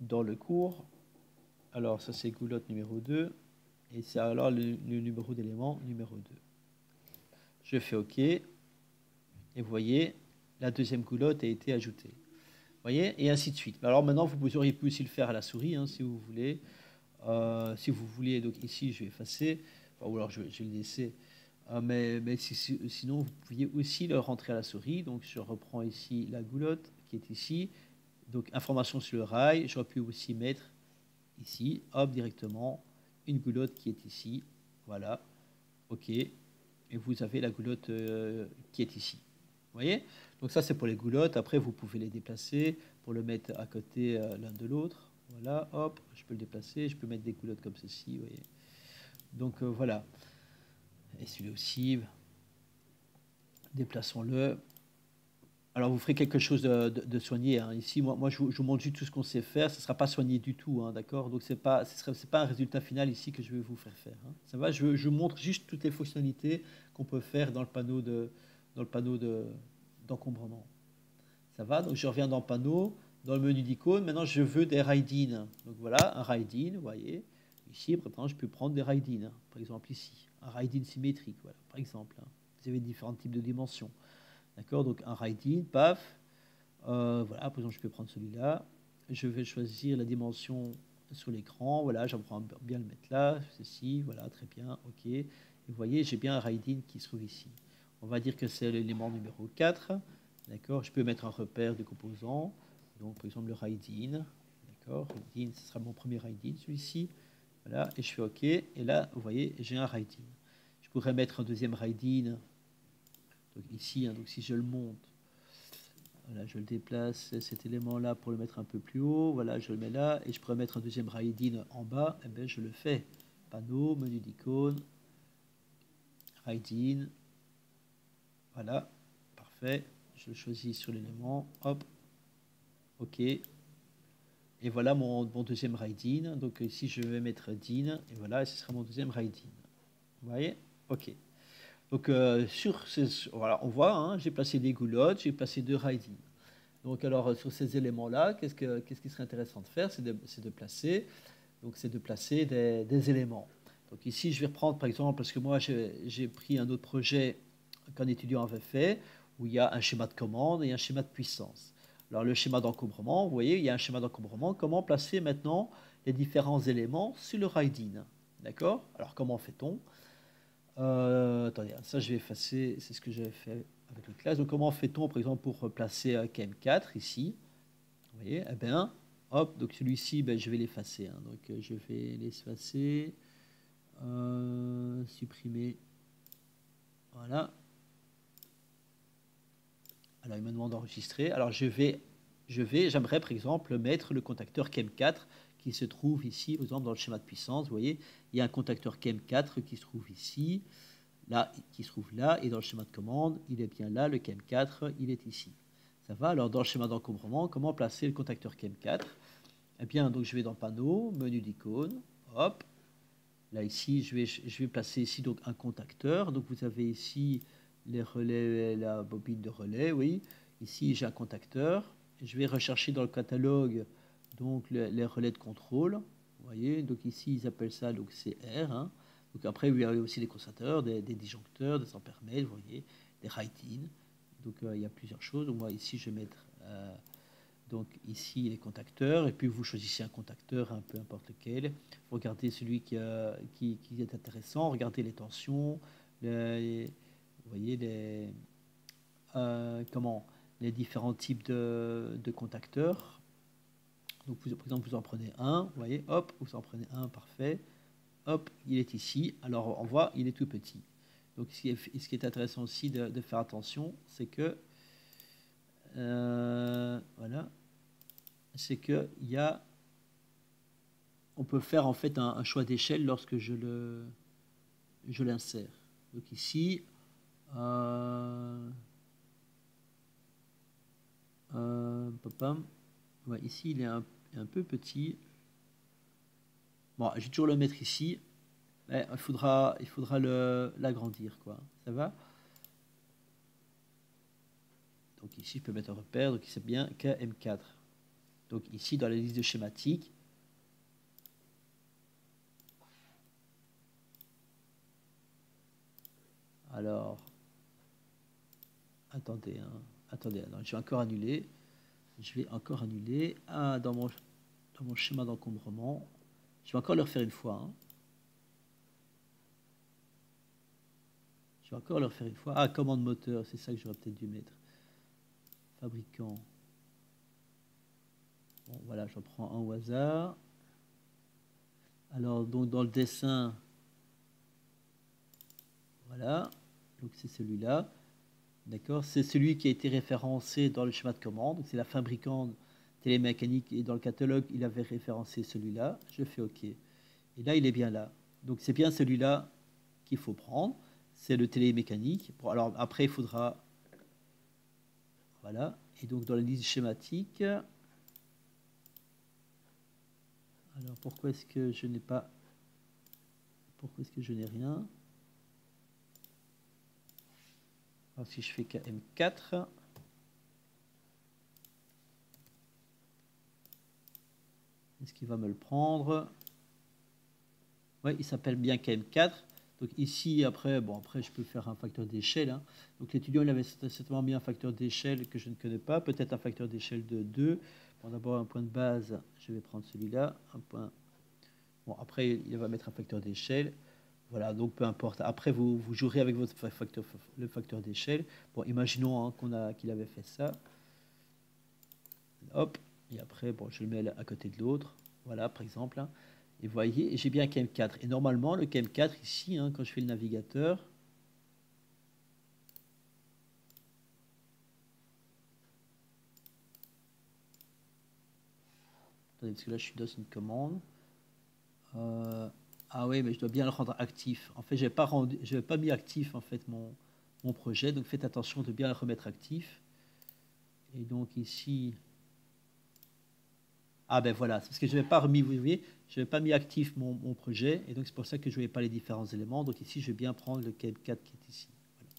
dans le cours. Alors ça c'est goulotte numéro 2 et c'est alors le numéro d'élément numéro 2. Je fais OK et vous voyez, la deuxième goulotte a été ajoutée. Vous voyez, et ainsi de suite. Alors maintenant, vous auriez pu aussi le faire à la souris, hein, si vous voulez. Si vous vouliez, donc ici, je vais effacer, enfin, ou alors je vais le laisser. Mais sinon, vous pouviez aussi le rentrer à la souris. Donc, je reprends ici la goulotte qui est ici. Donc, information sur le rail. J'aurais pu aussi mettre ici, hop, directement, une goulotte qui est ici. Voilà. OK. Et vous avez la goulotte qui est ici. Vous voyez? Donc ça, c'est pour les goulottes. Après, vous pouvez les déplacer pour le mettre à côté l'un de l'autre. Voilà, hop, je peux le déplacer. Je peux mettre des goulottes comme ceci, vous voyez. Donc voilà. Et celui-là aussi, déplaçons-le. Alors, vous ferez quelque chose de soigné. Hein. Ici, moi je vous montre juste tout ce qu'on sait faire. Ce ne sera pas soigné du tout, hein, d'accord? Donc, ce n'est pas un résultat final ici que je vais vous faire faire. Hein. Ça va? Je vous montre juste toutes les fonctionnalités qu'on peut faire dans le panneau d'encombrement. Ça va? Donc, je reviens dans panneau, dans le menu d'icônes. Maintenant, je veux des write-in. Donc, voilà, un write-in, vous voyez. Ici, maintenant, je peux prendre des write-in. Hein. Par exemple, ici, un write-in symétrique, voilà, par exemple. Hein. Vous avez différents types de dimensions. D'accord, donc un write-in, paf. Voilà, par exemple, je peux prendre celui-là. Je vais choisir la dimension sur l'écran. Voilà, j'apprends bien le mettre là, ceci, voilà, très bien, ok. Et vous voyez, j'ai bien un write-in qui se trouve ici. On va dire que c'est l'élément numéro 4. D'accord, je peux mettre un repère de composants. Donc, par exemple, le write-in. D'accord, write-in, ce sera mon premier write-in, celui-ci. Voilà, et je fais OK. Et là, vous voyez, j'ai un write-in. Je pourrais mettre un deuxième write-in. Donc ici, hein, donc si je le monte, voilà, je le déplace, cet élément-là pour le mettre un peu plus haut, voilà, je le mets là, et je pourrais mettre un deuxième write-in en bas, et bien je le fais. Panneau, menu d'icône, write-in, voilà, parfait, je le choisis sur l'élément, hop, OK, et voilà mon deuxième write-in, donc ici je vais mettre din, et voilà, et ce sera mon deuxième write-in. Vous voyez? OK. Donc, voilà, on voit, hein, j'ai placé des goulottes, j'ai placé deux write-in. Donc, alors, sur ces éléments-là, qu'est-ce qui serait intéressant de faire? C'est de placer des éléments. Donc, ici, je vais reprendre, par exemple, parce que moi, j'ai pris un autre projet qu'un étudiant avait fait, où il y a un schéma de commande et un schéma de puissance. Alors, le schéma d'encombrement, vous voyez, il y a un schéma d'encombrement. Comment placer maintenant les différents éléments sur le write-in? D'accord? Alors, comment fait-on? Attendez, ça je vais effacer, c'est ce que j'avais fait avec le classe. Donc comment fait-on par exemple pour placer KM4 ici? Vous voyez, eh bien, hop, donc celui-ci, ben, je vais l'effacer. Hein. Donc je vais l'effacer, supprimer, voilà. Alors il me demande d'enregistrer. Alors j'aimerais par exemple mettre le contacteur KM4 qui se trouve ici, par exemple dans le schéma de puissance. Vous voyez, il y a un contacteur KM4 qui se trouve ici, là, qui se trouve là, et dans le schéma de commande, il est bien là, le KM4, il est ici. Ça va? Alors dans le schéma d'encombrement, comment placer le contacteur KM4? Eh bien, donc je vais dans panneau, menu d'icônes, hop. Là, ici, je vais placer ici donc un contacteur. Donc, vous avez ici les relais, la bobine de relais, oui. Ici, j'ai un contacteur. Je vais rechercher dans le catalogue donc les relais de contrôle. Vous voyez, donc ici, ils appellent ça donc CR. Hein. Donc après, il y a aussi des consommateurs, des disjoncteurs, des ampères-mètres, vous voyez, des write-in. Donc, il y a plusieurs choses. Donc, moi, ici, je vais mettre donc ici les contacteurs, et puis vous choisissez un contacteur, un peu importe lequel. Vous regardez celui qui est intéressant, regardez les tensions, vous voyez les différents types de contacteurs. Donc par exemple, vous en prenez un, vous voyez, hop, vous en prenez un, parfait. Hop, il est ici. Alors on voit, il est tout petit. Donc ce qui est intéressant aussi de faire attention, c'est que voilà, c'est que on peut faire en fait un choix d'échelle lorsque je l'insère. Donc ici, ouais, ici il est un peu petit. Bon, je vais toujours le mettre ici. Mais il faudra l'agrandir, quoi. Ça va? Donc ici, je peux mettre un repère. Donc c'est bien KM4. Donc ici, dans la liste de schématiques, alors, attendez, hein, attendez, non, je vais encore annuler. Je vais encore annuler. Ah, dans mon schéma d'encombrement, je vais encore le refaire une fois. Hein. Je vais encore le refaire une fois. Ah, commande moteur, c'est ça que j'aurais peut-être dû mettre. Fabricant. Bon, voilà, j'en prends un au hasard. Alors, donc, dans le dessin, voilà. Donc, c'est celui-là. D'accord? C'est celui qui a été référencé dans le schéma de commande. C'est la fabricante télémécanique. Et dans le catalogue, il avait référencé celui-là. Je fais OK. Et là, il est bien là. Donc, c'est bien celui-là qu'il faut prendre. C'est le télémécanique. Bon, alors, après, il faudra... Voilà. Et donc, dans la liste schématique... Alors, pourquoi est-ce que je n'ai pas... Pourquoi est-ce que je n'ai rien? Alors, si je fais KM4... Est-ce qu'il va me le prendre? Oui, il s'appelle bien KM4. Donc ici, après, bon, après, je peux faire un facteur d'échelle. Hein. Donc l'étudiant, il avait certainement mis un facteur d'échelle que je ne connais pas, peut-être un facteur d'échelle de 2. Bon, d'abord, un point de base, je vais prendre celui-là. Un point... Bon, après, il va mettre un facteur d'échelle. Voilà, donc peu importe. Après, vous jouerez avec votre le facteur d'échelle. Bon, imaginons hein, qu'il avait fait ça. Hop, et après, bon, je le mets à côté de l'autre. Voilà, par exemple. Hein. Et vous voyez, j'ai bien un KM4. Et normalement, le KM4, ici, hein, quand je fais le navigateur, attendez, parce que là, je suis dans une commande. Ah oui, mais je dois bien le rendre actif. En fait, je n'avais pas mis actif, en fait, mon projet. Donc, faites attention de bien le remettre actif. Et donc, ici... Ah ben voilà, c'est parce que je n'avais pas remis, vous voyez, je n'avais pas mis actif mon projet, et donc c'est pour ça que je ne voyais pas les différents éléments. Donc ici, je vais bien prendre le KM4 qui est ici. Voilà.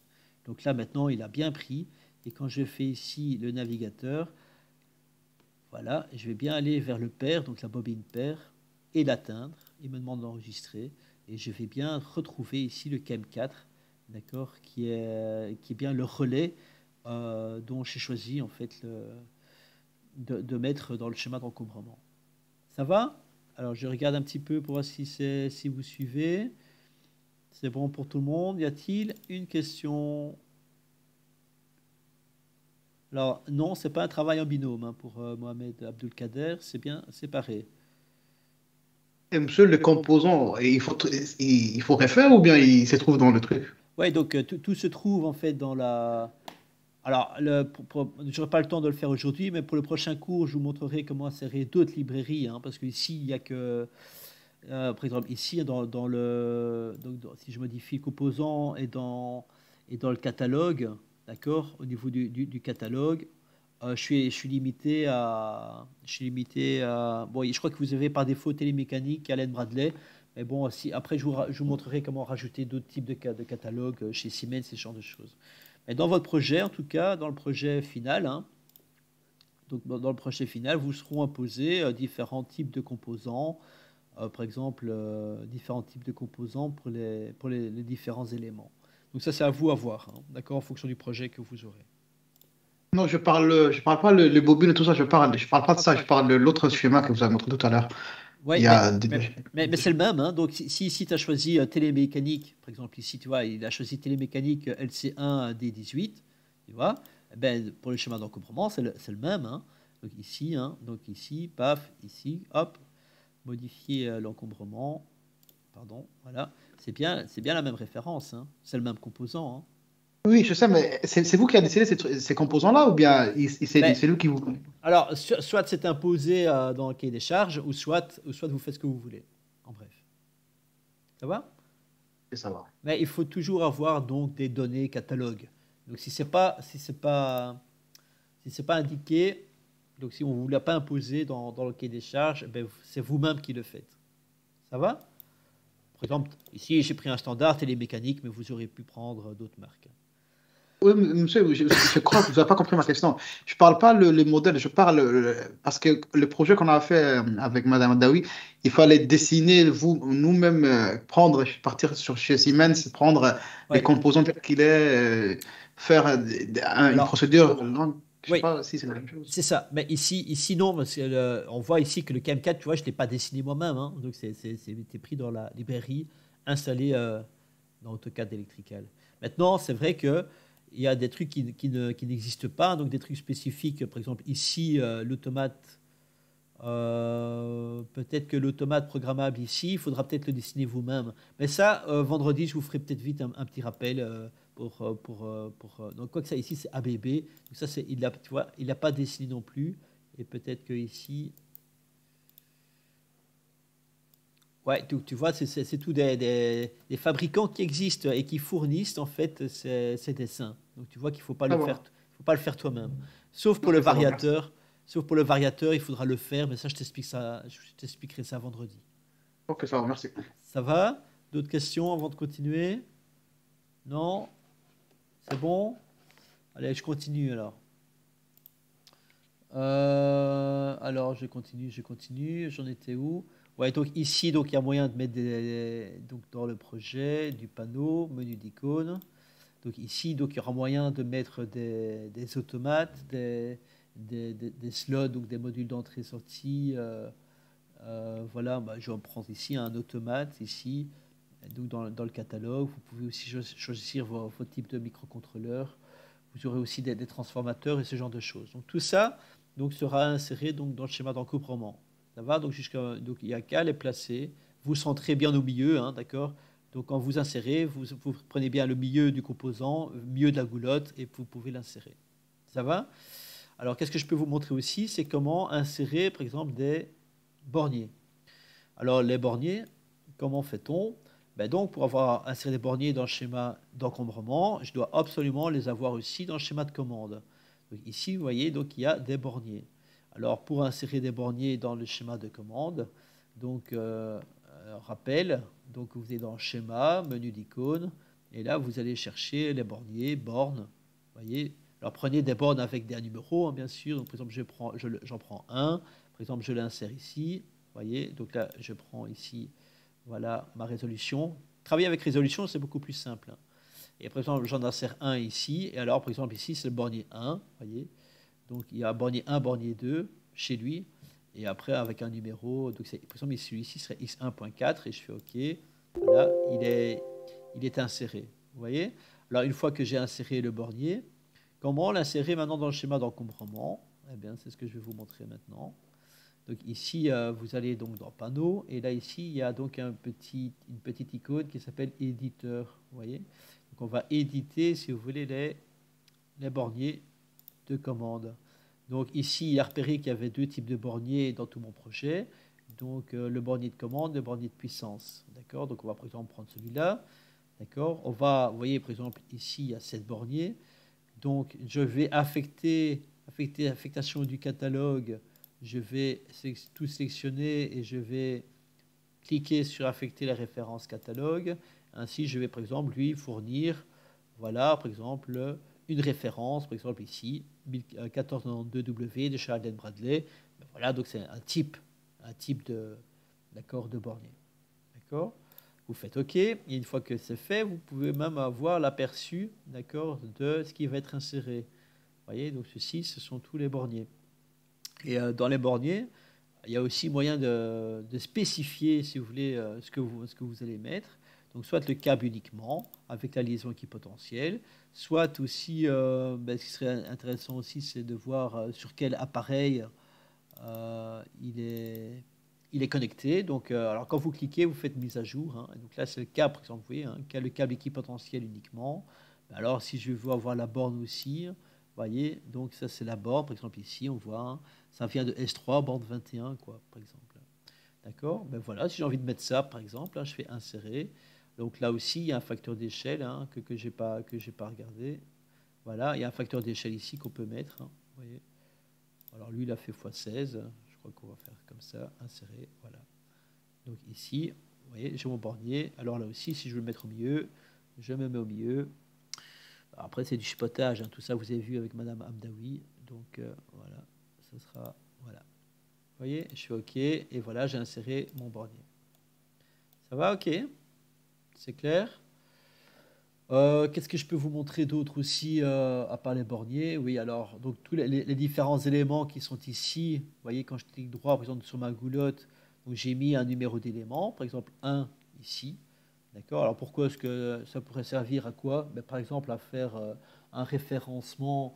Donc là, maintenant, il a bien pris, et quand je fais ici le navigateur, voilà, je vais bien aller vers le pair, donc la bobine pair, et l'atteindre. Il me demande d'enregistrer, et je vais bien retrouver ici le KM4, d'accord, qui est bien le relais dont j'ai choisi en fait de mettre dans le schéma d'encombrement. Ça va? Alors, je regarde un petit peu pour voir si vous suivez. C'est bon pour tout le monde. Y a-t-il une question? Alors, non, c'est pas un travail en binôme hein, pour Mohamed Abdelkader. C'est bien séparé. Et monsieur, les composants, il faut refaire ou bien il se trouve dans le truc? Ouais, donc tout se trouve en fait dans la... Alors, je n'aurai pas le temps de le faire aujourd'hui, mais pour le prochain cours, je vous montrerai comment insérer d'autres librairies, hein, parce qu'ici, il n'y a que... par exemple, ici, si je modifie le composant et dans le catalogue, d'accord, au niveau du catalogue, Je suis limité à. Bon, je crois que vous avez par défaut télémécanique, Allen Bradley. Mais bon, si, après, je vous montrerai comment rajouter d'autres types de catalogues chez Siemens, ces genres de choses. Mais dans votre projet, en tout cas, dans le projet final, hein, donc dans le projet final, vous seront imposés différents types de composants. Par exemple, différents types de composants pour les différents éléments. Donc ça, c'est à vous à voir, hein, d'accord, en fonction du projet que vous aurez. Non, je parle pas le bobine et tout ça, je parle pas de ça, je parle de l'autre schéma que vous avez montré tout à l'heure. Il Oui, y mais, a mais, mais c'est le même, hein. Donc, si ici tu as choisi télémécanique, par exemple, ici, tu vois, il a choisi télémécanique LC1 D18, tu vois, eh ben, pour le schéma d'encombrement, c'est le même, hein. Donc ici, paf, ici, hop, modifier l'encombrement, pardon, voilà. C'est bien la même référence, hein. C'est le même composant, hein. Oui, je sais, mais c'est vous qui avez décidé ces composants-là ou bien Ben, c'est lui qui vous. alors, soit c'est imposé dans le cahier des charges, ou soit vous faites ce que vous voulez, en bref. Ça va? Ça va. Mais il faut toujours avoir donc des données catalogues. Donc si c'est pas indiqué, donc si on ne vous l'a pas imposé dans le cahier des charges, ben, c'est vous-même qui le faites. Ça va? Par exemple, ici j'ai pris un standard télémécanique, mais vous aurez pu prendre d'autres marques. Oui, monsieur, je crois que vous n'avez pas compris ma question. Je ne parle pas le modèle, je parle parce que le projet qu'on a fait avec Madame Daoui, il fallait dessiner nous-mêmes, partir sur chez Siemens, prendre les Ouais. composants tels qu'il est, faire une Alors, procédure longue. Je ne sais oui, pas si c'est la même chose. c'est ça. Mais ici non, parce que on voit ici que le KM4, tu vois, je ne l'ai pas dessiné moi-même, hein. Donc c'était pris dans la librairie, installé dans AutoCAD Electrical. Maintenant, c'est vrai que il y a des trucs qui n'existent pas, donc des trucs spécifiques. Par exemple, ici, l'automate, peut-être que l'automate programmable ici, il faudra peut-être le dessiner vous-même. Mais ça, vendredi, je vous ferai peut-être vite un petit rappel donc, quoi que ça, ici, c'est ABB. Donc ça, tu vois, il n'a pas dessiné non plus. Et peut-être que ici, ouais, tu vois, c'est tout des fabricants qui existent et qui fournissent en fait ces dessins. Donc tu vois qu'il Ah bon. faut pas le faire toi-même. Sauf pour le Ok, ça va, merci. variateur. Sauf pour le variateur, il faudra le faire, mais ça, je t'expliquerai ça vendredi. Ok, ça va, merci. Ça va? D'autres questions avant de continuer? Non? C'est bon? Allez, je continue alors. Alors, je continue. J'en étais où? Ouais, donc ici, donc il y a moyen de mettre donc dans le projet du panneau, menu d'icônes. Donc ici, donc il y aura moyen de mettre des automates, des slots, donc des modules d'entrée-sortie. Voilà, bah, je vais en prendre ici un automate ici. Donc dans le catalogue, vous pouvez aussi choisir vos types de microcontrôleurs. Vous aurez aussi des transformateurs et ce genre de choses. Donc tout ça donc, sera inséré donc, dans le schéma d'encouvrement. Ça va? Donc il n'y a qu'à les placer. Vous centrez bien au milieu, hein, d'accord? Donc quand vous insérez, vous prenez bien le milieu du composant, le milieu de la goulotte, et vous pouvez l'insérer. Ça va? Alors qu'est-ce que je peux vous montrer aussi? C'est comment insérer, par exemple, des borniers. Alors les borniers, comment fait-on? Ben donc, pour avoir inséré des borniers dans le schéma d'encombrement, je dois absolument les avoir aussi dans le schéma de commande. Donc ici, vous voyez, donc il y a des borniers. Alors, pour insérer des borniers dans le schéma de commande, donc rappel, donc vous êtes dans schéma, menu d'icônes, et là vous allez chercher les borniers, bornes. Vous voyez. Alors prenez des bornes avec des numéros, hein, bien sûr. Donc par exemple, j'en prends un. Par exemple, je l'insère ici. Vous voyez. Donc là, je prends ici, voilà ma résolution. Travailler avec résolution, c'est beaucoup plus simple, hein. Et par exemple, j'en insère un ici. Et alors, par exemple, ici, c'est le bornier 1. Vous voyez. Donc, il y a bornier 1, bornier 2 chez lui. Et après, avec un numéro. Donc, par exemple, celui-ci serait x1.4. Et je fais OK. Voilà, il est inséré. Vous voyez. Alors, une fois que j'ai inséré le bornier, comment l'insérer maintenant dans le schéma d'encombrement? Eh bien, c'est ce que je vais vous montrer maintenant. Donc ici, vous allez donc dans Panneau, et là ici, il y a donc une petite icône qui s'appelle Éditeur. Vous voyez. Donc on va éditer, si vous voulez, les borniers de commande. Donc ici, il a repéré qu'il y avait deux types de borniers dans tout mon projet. Donc le bornier de commande, le bornier de puissance. D'accord. Donc on va par exemple prendre celui-là. D'accord. Vous voyez par exemple ici, il y a 7 borniers. Donc je vais affecter affectation du catalogue, je vais tout sélectionner et je vais cliquer sur affecter la référence catalogue. Ainsi, je vais par exemple lui fournir, voilà, par exemple, une référence, par exemple ici, 1492W de Charles Bradley. Voilà, donc c'est un type d'accord, de bornier. D'accord? Vous faites OK, et une fois que c'est fait, vous pouvez même avoir l'aperçu, d'accord, de ce qui va être inséré. Vous voyez, donc ceci, ce sont tous les borniers. Et dans les borniers, il y a aussi moyen de spécifier, si vous voulez, ce que vous allez mettre. Donc, soit le câble uniquement, avec la liaison équipotentielle, soit aussi, ce qui serait intéressant aussi, c'est de voir sur quel appareil il est connecté. Donc, alors quand vous cliquez, vous faites mise à jour. Hein. Donc là, c'est le câble, par exemple, vous voyez, hein, le câble équipotentiel uniquement. Alors, si je veux avoir la borne aussi, vous voyez, donc ça, c'est la borne. Par exemple, ici, on voit, hein, ça vient de S3, borne 21, quoi, par exemple. D'accord? Ben voilà, si j'ai envie de mettre ça, par exemple, hein, je fais insérer. Donc là aussi, il y a un facteur d'échelle hein, que j'ai pas regardé. Voilà, il y a un facteur d'échelle ici qu'on peut mettre. Hein, vous voyez. Alors lui, il a fait x16. Je crois qu'on va faire comme ça, insérer. Voilà. Donc ici, vous voyez, j'ai mon bornier. Alors là aussi, si je veux le mettre au milieu, je me mets au milieu. Après, c'est du chipotage. Hein, tout ça, vous avez vu avec Madame Hamdaoui. Donc voilà, ce sera... Voilà. Vous voyez, je fais OK. Et voilà, j'ai inséré mon bornier. Ça va? OK. C'est clair? Qu'est-ce que je peux vous montrer d'autre aussi à part les borniers? Oui, alors, donc tous les différents éléments qui sont ici, vous voyez, quand je clique droit, par exemple, sur ma goulotte, j'ai mis un numéro d'élément, par exemple 1 ici. D'accord? Alors pourquoi est-ce que ça pourrait servir à quoi? Ben, par exemple, à faire un référencement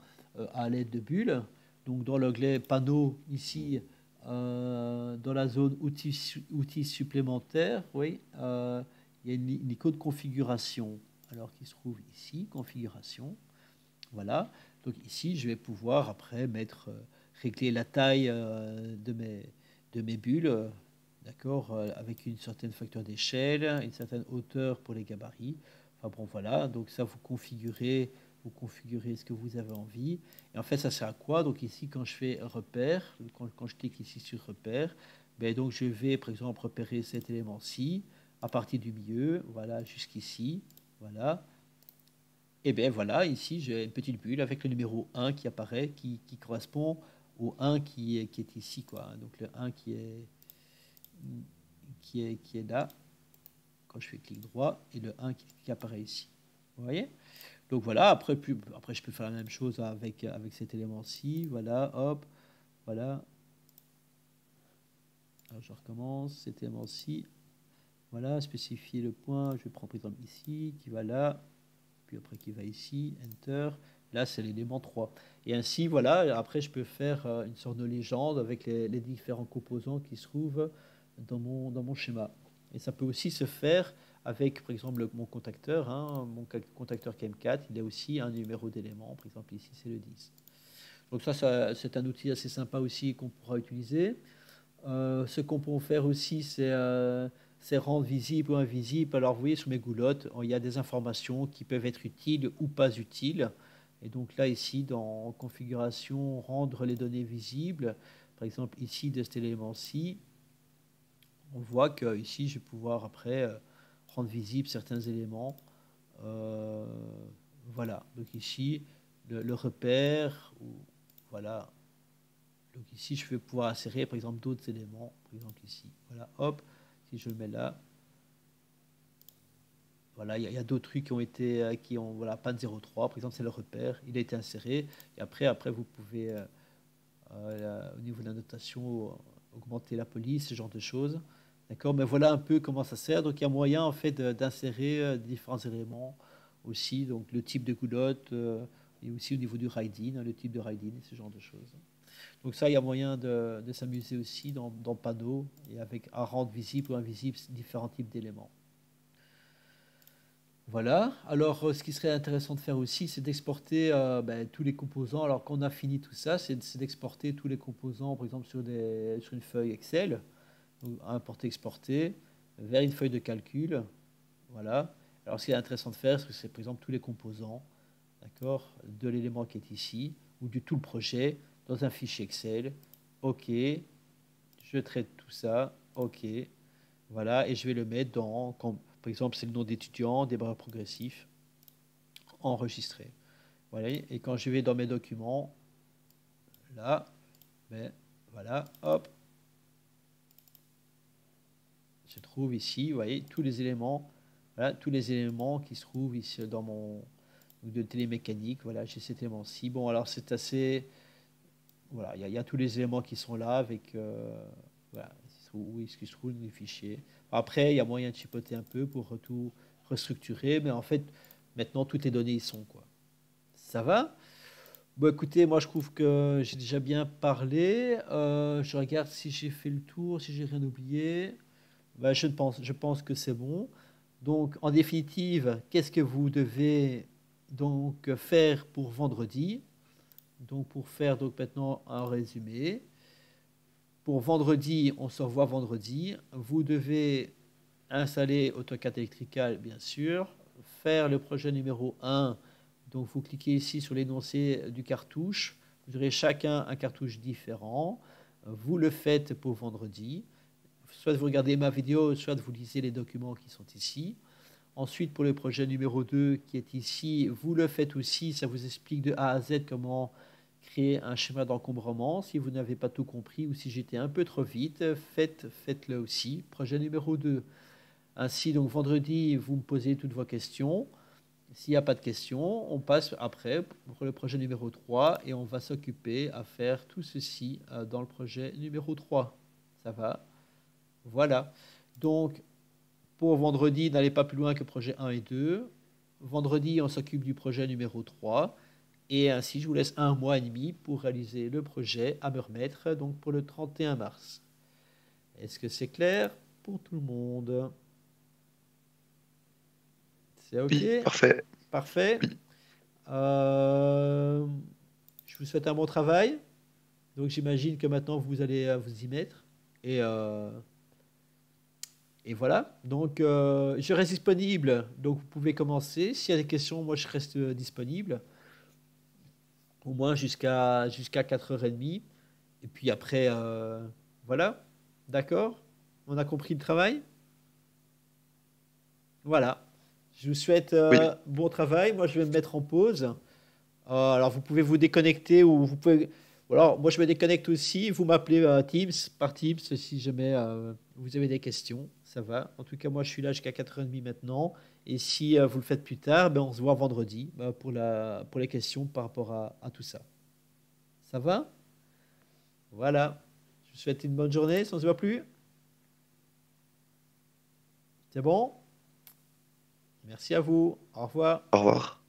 à l'aide de bulles. Donc dans l'onglet panneau ici, dans la zone outils supplémentaires, oui, il y a une icône configuration. Alors qui se trouve ici, configuration. Voilà. Donc ici, je vais pouvoir après régler la taille de mes bulles, d'accord, avec une certaine facteur d'échelle, une certaine hauteur pour les gabarits. Enfin bon, voilà. Donc ça, vous configurez ce que vous avez envie. Et en fait, ça sert à quoi? Donc ici, quand je fais repère, quand je clique ici sur repère, ben donc je vais par exemple repérer cet élément-ci à partir du milieu, voilà, jusqu'ici. Voilà. Et bien voilà, ici j'ai une petite bulle avec le numéro 1 qui apparaît, qui correspond au 1 qui est ici, quoi. Donc le 1 qui est là, quand je fais clic droit, et le 1 qui apparaît ici. Vous voyez? Donc voilà, après je peux faire la même chose avec cet élément-ci. Voilà, hop, voilà. Alors je recommence, cet élément-ci. Voilà, spécifier le point, je prends par exemple ici, qui va là. Puis après qui va ici, Enter. Là, c'est l'élément 3. Et ainsi, voilà, après, je peux faire une sorte de légende avec les différents composants qui se trouvent dans mon schéma. Et ça peut aussi se faire avec, par exemple, mon contacteur. Hein, mon contacteur KM4, il a aussi un numéro d'élément. Par exemple, ici, c'est le 10. Donc ça c'est un outil assez sympa aussi qu'on pourra utiliser. Ce qu'on peut faire aussi, c'est rendre visible ou invisible. Alors, vous voyez, sur mes goulottes, il y a des informations qui peuvent être utiles ou pas utiles. Et donc là, ici, dans configuration, rendre les données visibles, par exemple, ici, de cet élément-ci, on voit que ici, je vais pouvoir après rendre visible certains éléments. Voilà. Donc ici, le repère, voilà. Donc ici, je vais pouvoir insérer, par exemple, d'autres éléments. Par exemple ici. Voilà, hop, si je le mets là. Voilà, il y a d'autres trucs qui ont, voilà, PAN 03, par exemple, c'est le repère. Il a été inséré. Et après vous pouvez, au niveau de la notation, augmenter la police, ce genre de choses. D'accord, mais voilà un peu comment ça sert. Donc il y a moyen, en fait, d'insérer différents éléments aussi. Donc le type de goulotte, et aussi au niveau du riding, le type de riding, ce genre de choses. Donc ça, il y a moyen de s'amuser aussi dans panneau et à rendre visible ou invisible différents types d'éléments. Voilà. Alors, ce qui serait intéressant de faire aussi, c'est d'exporter tous les composants. Alors, quand on a fini tout ça, c'est d'exporter tous les composants, par exemple, sur une feuille Excel, donc importer, exporter, vers une feuille de calcul. Voilà. Alors, ce qui est intéressant de faire, c'est par exemple tous les composants, d'accord, de l'élément qui est ici, ou du tout le projet, dans un fichier Excel. OK, je traite tout ça. OK, voilà, et je vais le mettre dans, par exemple, c'est le nom d'étudiant, débat progressif, enregistré. Voilà, et quand je vais dans mes documents, là, ben, voilà, hop, je trouve ici, vous voyez, tous les éléments, voilà, tous les éléments qui se trouvent ici dans mon de télémécanique. Voilà, j'ai cet élément-ci. Bon, alors c'est assez, voilà, il y a tous les éléments qui sont là avec, voilà, où est-ce qu'ils se trouvent les fichiers. Après, il y a moyen de chipoter un peu pour tout restructurer, mais en fait, maintenant, toutes les données y sont, quoi. Ça va? Bon, écoutez, moi, je trouve que j'ai déjà bien parlé. Je regarde si j'ai fait le tour, si j'ai rien oublié. Ben, je pense que c'est bon. Donc, en définitive, qu'est-ce que vous devez donc faire pour vendredi? Donc, pour faire donc maintenant un résumé. Pour vendredi, on se revoit vendredi. Vous devez installer AutoCAD Electrical, bien sûr. Faire le projet numéro 1. Donc, vous cliquez ici sur l'énoncé du cartouche. Vous aurez chacun un cartouche différent. Vous le faites pour vendredi. Soit vous regardez ma vidéo, soit vous lisez les documents qui sont ici. Ensuite, pour le projet numéro 2 qui est ici, vous le faites aussi. Ça vous explique de A à Z comment créer un schéma d'encombrement. Si vous n'avez pas tout compris ou si j'étais un peu trop vite, faites-le aussi. Projet numéro 2. Ainsi, donc vendredi, vous me posez toutes vos questions. S'il n'y a pas de questions, on passe après pour le projet numéro 3 et on va s'occuper à faire tout ceci dans le projet numéro 3. Ça va? Voilà. Donc, pour vendredi, n'allez pas plus loin que projet 1 et 2. Vendredi, on s'occupe du projet numéro 3. Et ainsi, je vous laisse 1 mois et demi pour réaliser le projet à me remettre donc pour le 31 mars. Est-ce que c'est clair pour tout le monde? C'est OK? Oui, parfait. Parfait. Oui. Je vous souhaite un bon travail. Donc j'imagine que maintenant vous allez vous y mettre. Et, et voilà. Donc je reste disponible. Donc vous pouvez commencer. S'il y a des questions, moi je reste disponible. Au moins jusqu'à 4h30. Et puis après, voilà. D'accord? On a compris le travail? Voilà. Je vous souhaite Oui. bon travail. Moi, je vais me mettre en pause. Alors, vous pouvez vous déconnecter ou vous pouvez. Ou alors, moi, je me déconnecte aussi. Vous m'appelez Teams, par Teams, si jamais vous avez des questions. Ça va. En tout cas, moi, je suis là jusqu'à 4h30 maintenant. Et si vous le faites plus tard, ben, on se voit vendredi pour les questions par rapport à tout ça. Ça va? Voilà. Je vous souhaite une bonne journée. Si on ne se voit plus. C'est bon? Merci à vous. Au revoir. Au revoir.